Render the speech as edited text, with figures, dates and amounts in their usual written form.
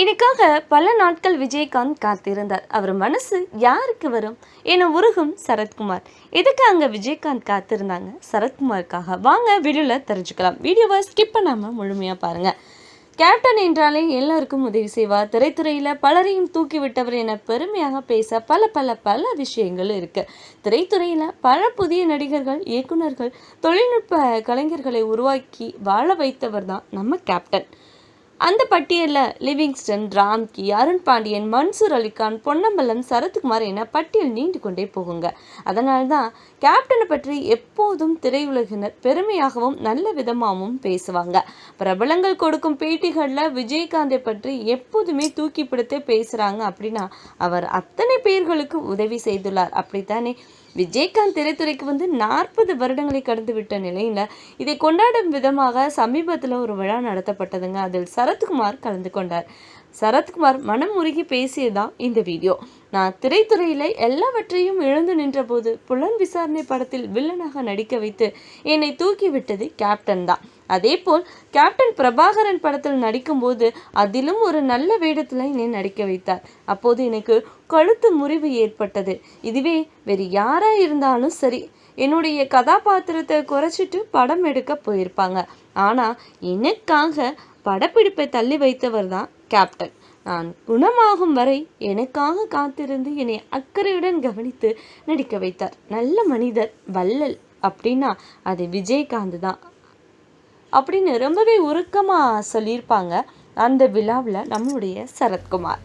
இதுக்காக பல நாட்கள் விஜயகாந்த் காத்திருந்தார். அவர் மனசு யாருக்கு வரும் என உருகும் சரத்குமார். எதுக்கு அங்கே விஜயகாந்த் காத்திருந்தாங்க சரத்குமாருக்காக? வாங்க வீடியோவில் தெரிஞ்சுக்கலாம். வீடியோவை ஸ்கிப் பண்ணாமல் முழுமையாக பாருங்கள். கேப்டன் என்றாலே எல்லாருக்கும் உதவி செய்வார். திரைத்துறையில் பலரையும் தூக்கி விட்டவர் என பெருமையாக பேச பல பல பல விஷயங்கள் இருக்குது. திரைத்துறையில் பல புதிய நடிகர்கள், இயக்குநர்கள், தொழில்நுட்ப கலைஞர்களை உருவாக்கி வாழ வைத்தவர் தான் நம்ம கேப்டன். அந்த பட்டியலில் லிவிங்ஸ்டன், ராம்கி, அருண் பாண்டியன், மன்சூர் அலிகான், பொன்னம்பலம், சரத்குமார் என பட்டியல் நீண்டு கொண்டே போகுங்க. அதனால்தான் கேப்டனை பற்றி எப்போதும் திரையுலகினர் பெருமையாகவும் நல்ல விதமாகவும் பேசுவாங்க. பிரபலங்கள் கொடுக்கும் பேட்டிகளில் விஜயகாந்தை பற்றி எப்போதுமே தூக்கி பிடித்து பேசுகிறாங்க. அப்படின்னா அவர் அத்தனை பேர்களுக்கு உதவி செய்துள்ளார். அப்படித்தானே? விஜயகாந்த் திரைத்துறைக்கு 40 வருடங்களை கடந்து விட்ட நிலையில் இதை கொண்டாடும் விதமாக சமீபத்தில் ஒரு விழா நடத்தப்பட்டதுங்க. அதில் சரத்குமார் கலந்து கொண்டார். சரத்குமார் மனம் உருகி பேசியதான் இந்த வீடியோ. நான் திரைத்துறையில் எல்லாவற்றையும் இழந்து நின்ற போது புலன் விசாரணை படத்தில் வில்லனாக நடிக்க வைத்து என்னை தூக்கி விட்டது கேப்டன் தான். அதே போல் கேப்டன் பிரபாகரன் படத்தில் நடிக்கும்போது அதிலும் ஒரு நல்ல வேடத்தில் என்னை நடிக்க வைத்தார். அப்போது எனக்கு கழுத்து முறிவு ஏற்பட்டது. இதுவே வேறு யாராக இருந்தாலும் சரி, என்னுடைய கதாபாத்திரத்தை குறைச்சிட்டு படம் எடுக்க போயிருப்பாங்க. ஆனால் எனக்காக படப்பிடிப்பை தள்ளி வைத்தவர் தான் கேப்டன். நான் குணமாகும் வரை எனக்காக காத்திருந்து என்னை அக்கறையுடன் கவனித்து நடிக்க வைத்தார். நல்ல மனிதர், வள்ளல் அப்படின்னா அது விஜயகாந்த் தான் அப்படின்னு ரொம்பவே உருக்கமாக சொல்லியிருப்பாங்க அந்த விழாவில் நம்மளுடைய சரத்குமார்.